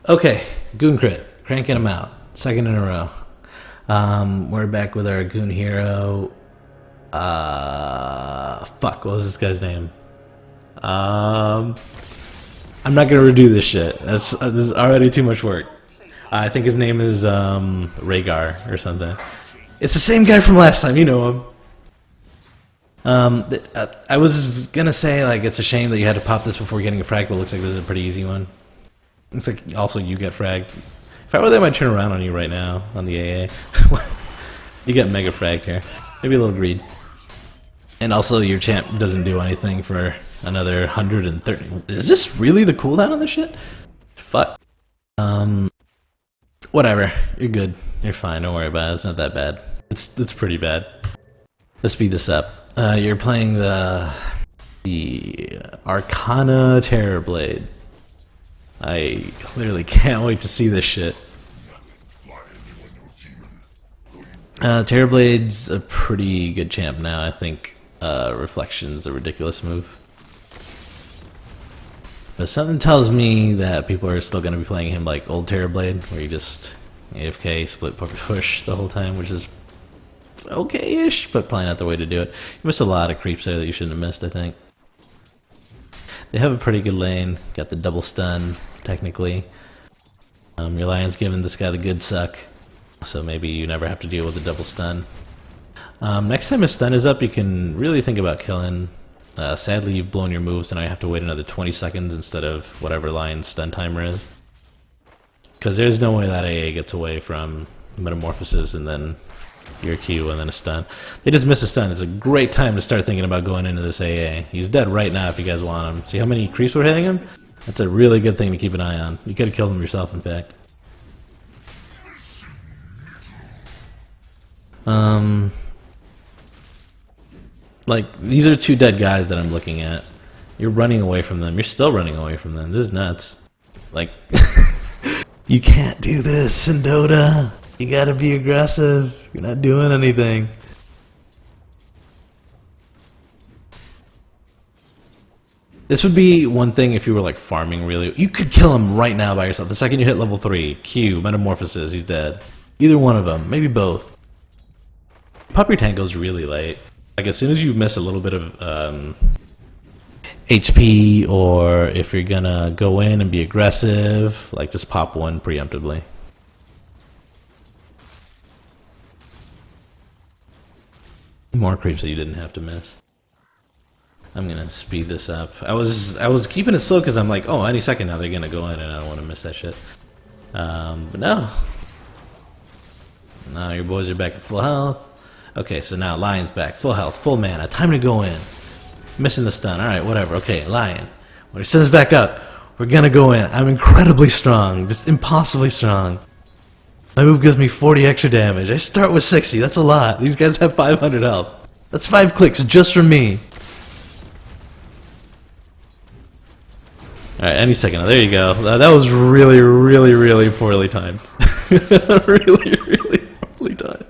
Okay, gooncrit, cranking them out, second in a row. We're back with our goon hero. Fuck, what was this guy's name? I'm not gonna redo this shit. This is already too much work. I think his name is Rygar or something. It's the same guy from last time, you know him. I was gonna say, like, it's a shame that you had to pop this before getting a frag, but it looks like this is a pretty easy one. Looks like also you get fragged. If I were there, I might turn around on you right now on the AA. You get mega fragged here. Maybe a little greed. And also your champ doesn't do anything for another 130. Is this really the cooldown on this shit? Fuck. Whatever. You're good. You're fine. Don't worry about it. It's not that bad. It's pretty bad. Let's speed this up. You're playing the Arcana Terrorblade. I clearly can't wait to see this shit. Terrorblade's a pretty good champ now. I think Reflection's a ridiculous move. But something tells me that people are still going to be playing him like old Terrorblade, where you just AFK, split push the whole time, which is okay-ish, but probably not the way to do it. You missed a lot of creeps there that you shouldn't have missed, I think. They have a pretty good lane. Got the double stun, technically. Your Lion's giving this guy the good suck, so maybe you never have to deal with the double stun. Next time his stun is up, you can really think about killing. Sadly, you've blown your moves, and I have to wait another 20 seconds instead of whatever Lion's stun timer is. Because there's no way that AA gets away from Metamorphosis and then your Q and then a stun. They just missed a stun. It's a great time to start thinking about going into this AA. He's dead right now if you guys want him. See how many creeps we're hitting him? That's a really good thing to keep an eye on. You could have killed him yourself, in fact. Like, these are two dead guys that I'm looking at. You're running away from them. You're still running away from them. This is nuts. Like, you can't do this in Dota. You gotta be aggressive. You're not doing anything. This would be one thing if you were like farming really. You could kill him right now by yourself. The second you hit level 3, Q, Metamorphosis, he's dead. Either one of them, maybe both. Pop your tank goes really late. Like as soon as you miss a little bit of HP, or if you're gonna go in and be aggressive, like just pop one preemptively. More creeps that you didn't have to miss. I'm gonna speed this up. I was keeping it slow because I'm like, oh, any second now they're gonna go in and I don't want to miss that shit. But no. Now your boys are back at full health. Okay, so now Lion's back, full health, full mana. Time to go in. Missing the stun. All right, whatever. Okay, Lion. When he sends back up, we're gonna go in. I'm incredibly strong, just impossibly strong. My move gives me 40 extra damage. I start with 60. That's a lot. These guys have 500 health. That's 5 clicks just from me. Alright, any second. There you go. That was really, really, really poorly timed. Really, really poorly timed.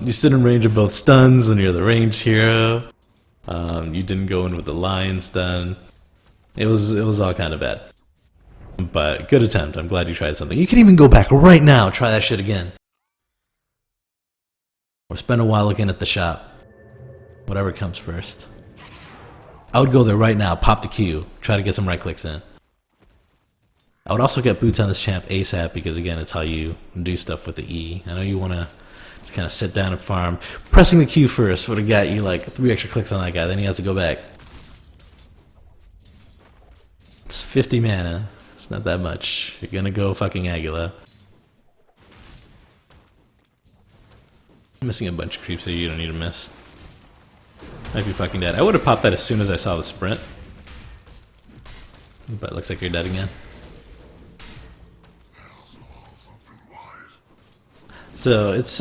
You sit in range of both stuns when you're the ranged hero. You didn't go in with the Lion stun. It was all kind of bad. But good attempt. I'm glad you tried something. You can even go back right now. Try that shit again. Or spend a while looking at the shop. Whatever comes first. I would go there right now. Pop the Q. Try to get some right clicks in. I would also get boots on this champ ASAP because again, it's how you do stuff with the E. I know you want to just kind of sit down and farm. Pressing the Q first would have got you like 3 extra clicks on that guy. Then he has to go back. It's 50 mana. It's not that much. You're gonna go fucking Aguila. I'm missing a bunch of creeps that you don't need to miss. Might be fucking dead. I would have popped that as soon as I saw the sprint. But it looks like you're dead again. So it's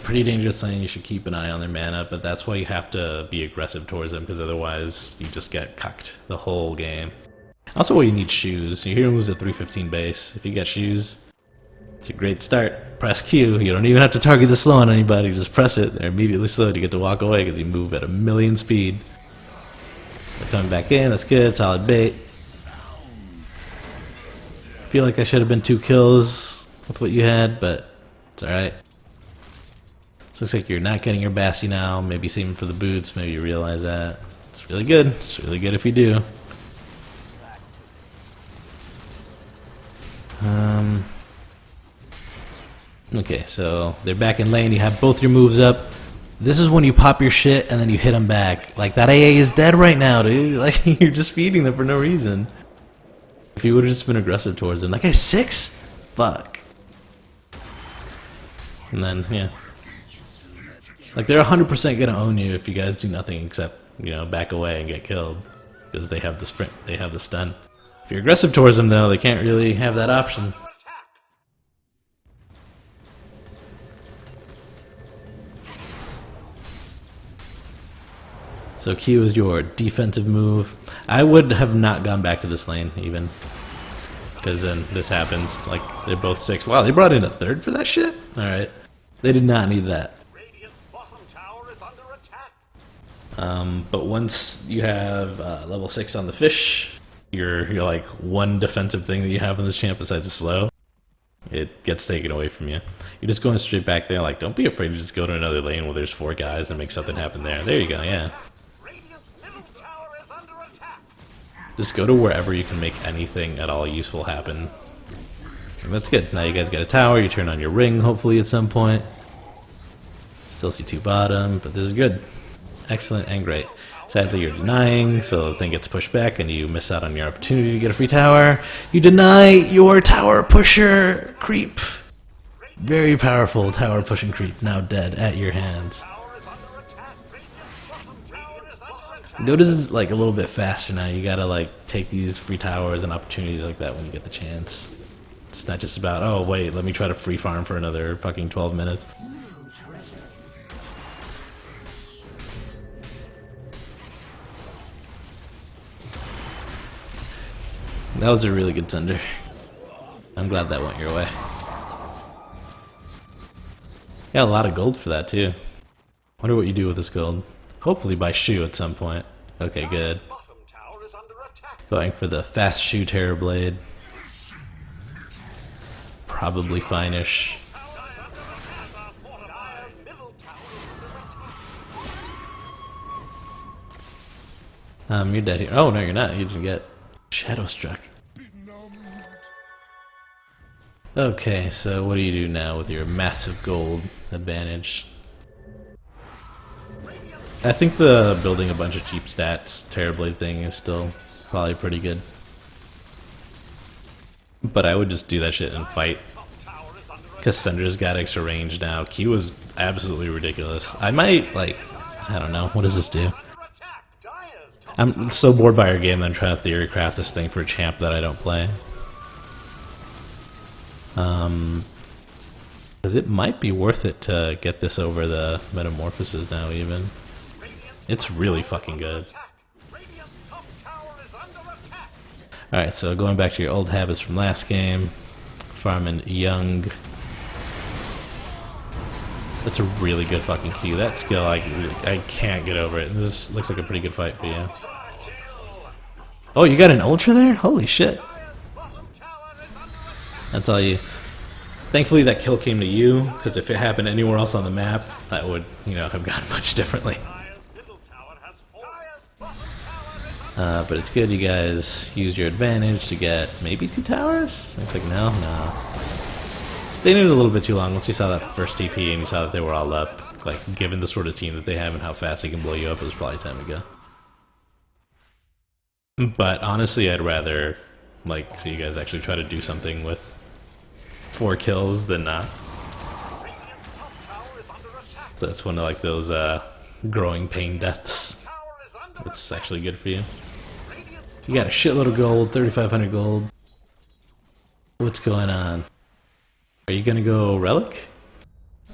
pretty dangerous lane. You should keep an eye on their mana, but that's why you have to be aggressive towards them, because otherwise you just get cucked the whole game. Also, well, you need shoes. Your hero moves at 315 base. If you get shoes, it's a great start. Press Q. You don't even have to target the slow on anybody. Just press it. They're immediately slowed. You get to walk away because you move at 1,000,000 speed. They're coming back in. That's good. Solid bait. Feel like I should have been 2 kills with what you had, but it's alright. So looks like you're not getting your Bassi now. Maybe saving for the boots. Maybe you realize that. It's really good. It's really good if you do. Okay, so they're back in lane. You have both your moves up. This is when you pop your shit and then you hit them back. Like, that AA is dead right now, dude. Like, you're just feeding them for no reason. If you would have just been aggressive towards them. That guy's 6? Fuck. And then, yeah. Like, they're 100% gonna own you if you guys do nothing except, you know, back away and get killed. Because they have the sprint, they have the stun. If you're aggressive towards them, though, they can't really have that option. So Q is your defensive move. I would have not gone back to this lane, even. Because then this happens. Like, they're both 6. Wow, they brought in a 3rd for that shit? Alright. They did not need that. But once you have level 6 on the fish, you're like one defensive thing that you have in this champ besides the slow, it gets taken away from you. You're just going straight back there. Like, don't be afraid to just go to another lane where there's 4 guys and make something happen there. There you go, yeah. Just go to wherever you can make anything at all useful happen. And that's good. Now you guys got a tower, you turn on your ring hopefully at some point. Still see 2 bottom, but this is good. Excellent and great. Sadly you're denying, so the thing gets pushed back and you miss out on your opportunity to get a free tower. You deny your tower pusher creep. Very powerful tower pushing creep, now dead at your hands. Dota's is like a little bit faster now. You gotta like take these free towers and opportunities like that when you get the chance. It's not just about, oh wait, let me try to free farm for another fucking 12 minutes. That was a really good Thunder. I'm glad that went your way. Got a lot of gold for that too. Wonder what you do with this gold. Hopefully buy shoe at some point. Okay, good. Going for the fast shoe Terror Blade. Probably fine-ish. You're dead here. Oh, no, you're not. You didn't get Shadow Struck. Okay, so what do you do now with your massive gold advantage? I think the building a bunch of cheap stats Terrorblade thing is still probably pretty good. But I would just do that shit and fight. Because Syndra's got extra range now. Q is absolutely ridiculous. I might, like, I don't know, what does this do? I'm so bored by our game that I'm trying to theory craft this thing for a champ that I don't play. Because it might be worth it to get this over the metamorphoses now even. It's really fucking good. Alright, so going back to your old habits from last game. Farming Young. That's a really good fucking Q. That skill, I can't get over it. This looks like a pretty good fight for you. Oh, you got an Ultra there? Holy shit. That's all you... Thankfully that kill came to you, because if it happened anywhere else on the map, that would, you know, have gone much differently. But it's good you guys used your advantage to get maybe 2 towers? It's like, no. Stayed in it a little bit too long. Once you saw that first TP and you saw that they were all up, like, given the sort of team that they have and how fast they can blow you up, it was probably time to go. But honestly, I'd rather, like, see you guys actually try to do something with 4 kills than not. That's one of, like, those, growing pain deaths. It's actually good for you. You got a shitload of gold, 3,500 gold. What's going on? Are you gonna go Relic?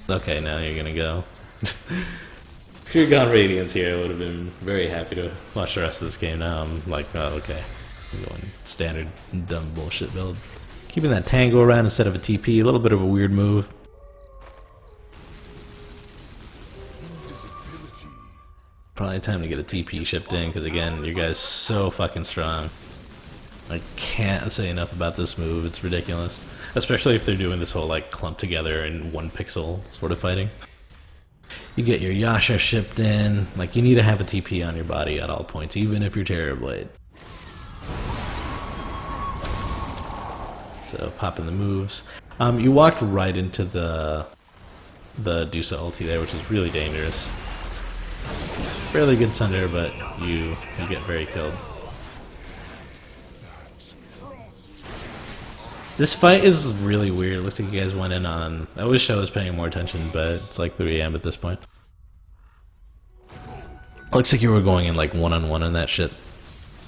Okay, now you're gonna go. If you'd gone Radiance here, I would have been very happy to watch the rest of this game. Now I'm like, oh, okay. I'm going standard dumb bullshit build. Keeping that Tango around instead of a TP, a little bit of a weird move. Probably time to get a TP shipped in, because again, you guys so fucking strong. I can't say enough about this move. It's ridiculous. Especially if they're doing this whole like clump together in 1 pixel sort of fighting. You get your Yasha shipped in. Like, you need to have a TP on your body at all points, even if you're Terrorblade. So, popping the moves. You walked right into the Dusa ulti there, which is really dangerous. It's fairly good Sunder, but you get very killed. This fight is really weird. It looks like you guys went in on... I wish I was paying more attention, but it's like 3 AM at this point. Looks like you were going in like one-on-one in that shit,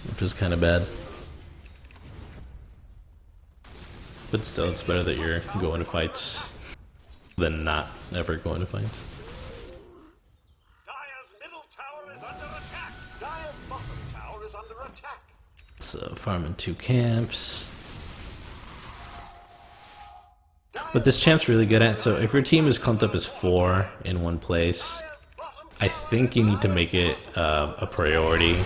which is kind of bad. But still, it's better that you're going to fights than not ever going to fights. Dire's middle tower is under attack. Dire's bottom tower is under attack. So, farming 2 camps. What this champ's really good at, so if your team is clumped up as 4 in one place, I think you need to make it a priority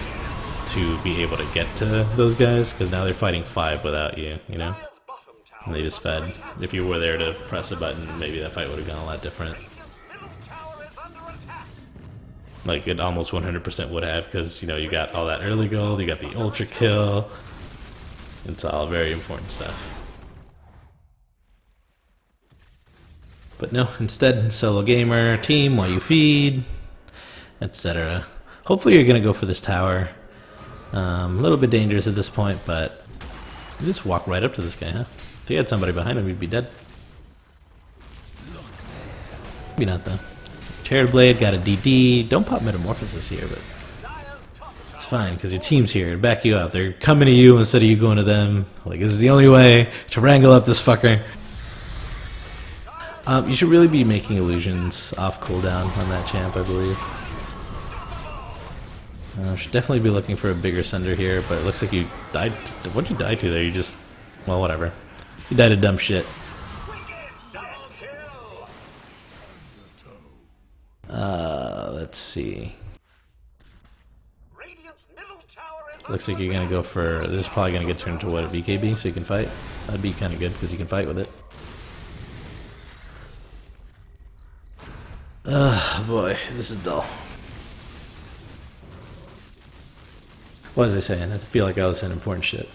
to be able to get to those guys, because now they're fighting 5 without you, you know? And they just fed. If you were there to press a button, maybe that fight would have gone a lot different. Like, it almost 100% would have, because, you know, you got all that early gold, you got the ultra kill. It's all very important stuff. But no, instead, solo gamer, team, while you feed, etc. Hopefully you're going to go for this tower. A little bit dangerous at this point, but you just walk right up to this guy, huh? If you had somebody behind him, you'd be dead. Maybe not, though. Terrorblade got a DD. Don't pop Metamorphosis here, but it's fine, because your team's here to back you up. They're coming to you instead of you going to them. Like, this is the only way to wrangle up this fucker. You should really be making illusions off cooldown on that champ, I believe. Should definitely be looking for a bigger Sunder here, but it looks like you died. What'd you die to there? You just... well, whatever. You died to dumb shit. Let's see. Looks like you're gonna go for... this is probably gonna get turned to what, a BKB, so you can fight? That'd be kinda good, because you can fight with it. Ugh, boy, this is dull. What was I saying? I feel like I was saying important shit.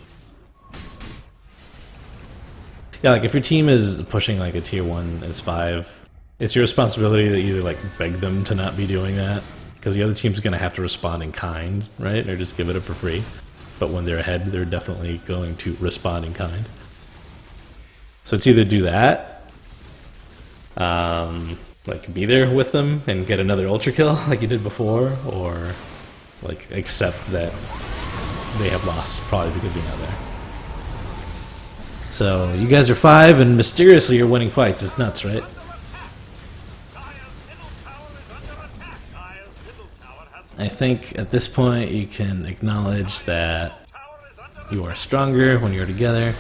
Yeah, like if your team is pushing like a tier 1 as 5, it's your responsibility to either like beg them to not be doing that, because the other team's gonna have to respond in kind, right? Or just give it up for free. But when they're ahead, they're definitely going to respond in kind. So it's either do that, like be there with them and get another ultra kill like you did before, or like accept that they have lost probably because you're not there. So you guys are 5 and mysteriously you're winning fights. It's nuts, right? I think at this point you can acknowledge that you are stronger when you're together.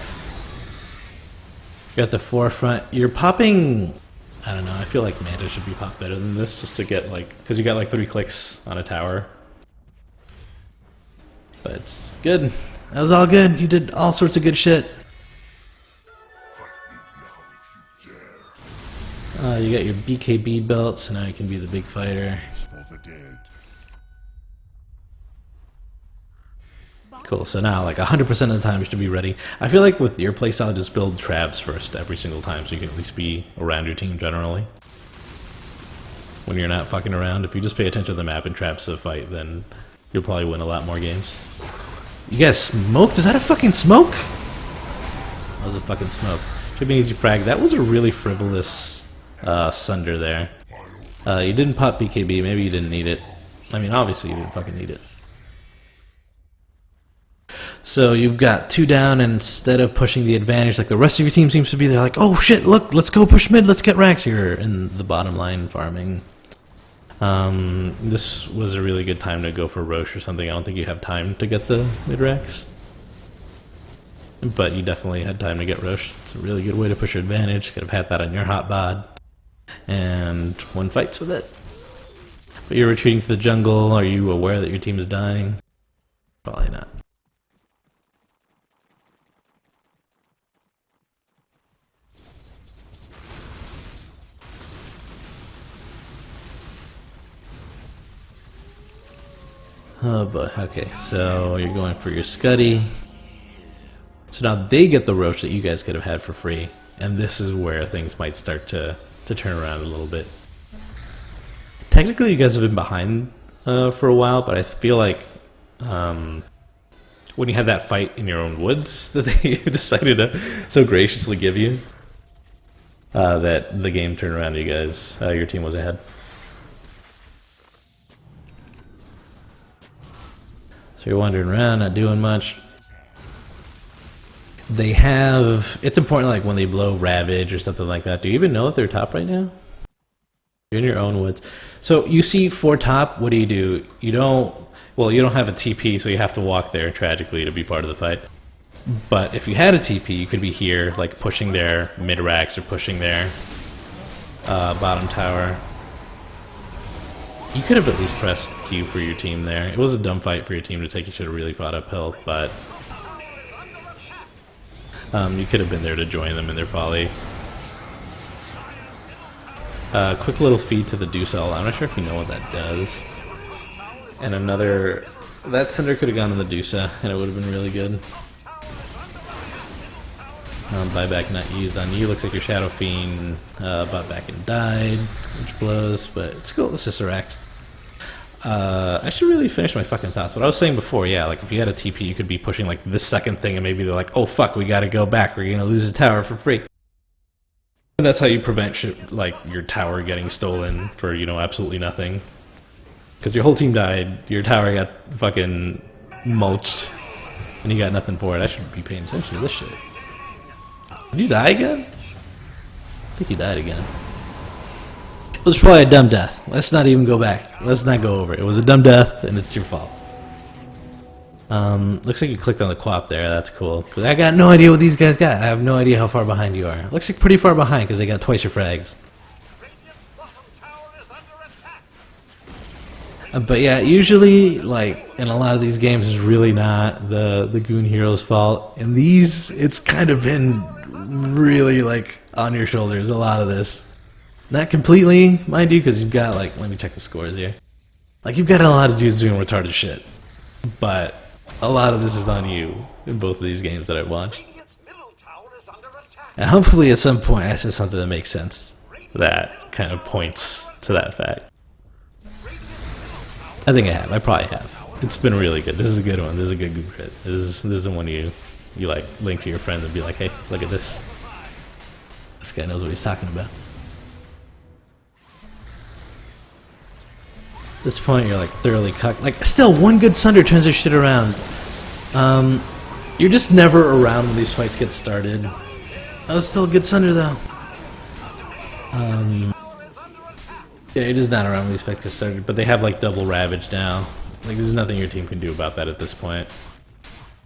You're at the forefront. You're popping... I don't know, I feel like Manta should be popped better than this, just to get like... because you got like 3 clicks on a tower. But it's good. That was all good. You did all sorts of good shit. You got your BKB belt, so now you can be the big fighter. Cool, so now like 100% of the time you should be ready. I feel like with your playstyle, just build traps first every single time so you can at least be around your team generally. When you're not fucking around, if you just pay attention to the map and traps the fight, then you'll probably win a lot more games. You guys smoked? Is that a fucking smoke? That was a fucking smoke. Should be an easy frag. That was a really frivolous Sunder there. You didn't pop BKB, maybe you didn't need it. I mean, obviously you didn't fucking need it. So you've got 2 down, and instead of pushing the advantage like the rest of your team seems to be, they're like, oh shit, look, let's go push mid, let's get racks here in the bottom line farming. This was a really good time to go for Roche or something. I don't think you have time to get the mid racks, but you definitely had time to get Roche. It's a really good way to push your advantage. Could have had that on your hot bod and won fights with it. But you're retreating to the jungle. Are you aware that your team is dying? Probably not. Oh, but okay, so you're going for your Scuddy. So now they get the Roach that you guys could have had for free, and this is where things might start to turn around a little bit. Technically, you guys have been behind for a while, but I feel like when you had that fight in your own woods that they decided to so graciously give you, that the game turned around to you guys. Your team was ahead. So you're wandering around, not doing much. They have... It's important, like, when they blow Ravage or something like that. Do you even know if they're top right now? You're in your own woods. So you see 4 top, what do? You don't... Well, you don't have a TP, so you have to walk there, tragically, to be part of the fight. But if you had a TP, you could be here, like, pushing their mid-racks or pushing their bottom tower. You could have at least pressed Q for your team there. It was a dumb fight for your team to take. You should have really fought uphill, but you could have been there to join them in their folly. Quick little feed to the Ducel. I'm not sure if you know what that does. And another... That Cinder could have gone to the Dusa, and it would have been really good. Buyback not used on you. Looks like your Shadow Fiend bought back and died, which blows, but it's cool. It's just a Rax. I should really finish my fucking thoughts. What I was saying before, yeah, like if you had a TP, you could be pushing like this second thing, and maybe they're like, oh fuck, we gotta go back. We're gonna lose the tower for free. And that's how you prevent shit like your tower getting stolen for, you know, absolutely nothing. Because your whole team died, your tower got fucking mulched, and you got nothing for it. I should be paying attention to this shit. Did you die again? I think you died again. It was probably a dumb death. Let's not even go back. Let's not go over it. It was a dumb death, and it's your fault. Looks like you clicked on the co-op there. That's cool. Because I got no idea what these guys got. I have no idea how far behind you are. Looks like pretty far behind because they got twice your frags. But yeah, usually, like, in a lot of these games, it's really not the Goon Hero's fault. In these, it's kind of been really, like, on your shoulders, a lot of this. Not completely, mind you, because you've got, like, let me check the scores here. Like, you've got a lot of dudes doing retarded shit. But a lot of this is on you in both of these games that I've watched. And hopefully at some point I said something that makes sense that kind of points to that fact. I think I have. I probably have. It's been really good. This is a good one. This is a good gooncrit. This is one you like link to your friend and be like, hey, look at this. This guy knows what he's talking about. At this point, you're like thoroughly cucked. Like, still, one good Sunder turns this shit around. You're just never around when these fights get started. That was still a good Sunder, though. Yeah, you're just not around when these fights get started. But they have, like, double Ravage now. Like, there's nothing your team can do about that at this point.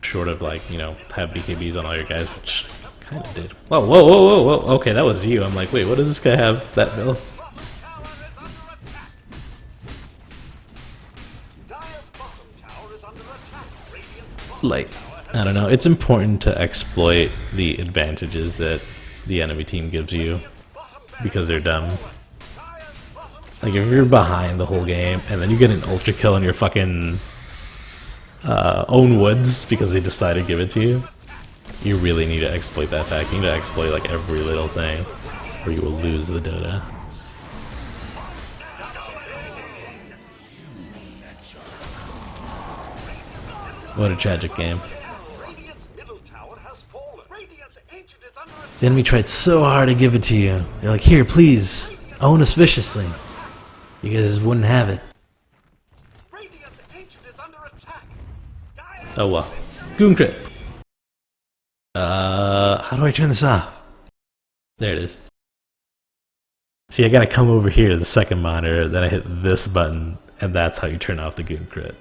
Short of, like, you know, have BKBs on all your guys, which kind of did. Whoa, whoa, whoa, whoa, whoa. Okay, that was you. I'm like, wait, what does this guy have? That build? Like, I don't know. It's important to exploit the advantages that the enemy team gives you because they're dumb. Like, if you're behind the whole game and then you get an ultra kill in your fucking own woods because they decide to give it to you, you really need to exploit that fact. You need to exploit, like, every little thing or you will lose the Dota. What a tragic game. The enemy tried so hard to give it to you. They're like, here, please, own us viciously. You guys wouldn't have it. Oh well. Gooncrit. How do I turn this off? There it is. See, I gotta come over here to the second monitor, then I hit this button, and that's how you turn off the Gooncrit.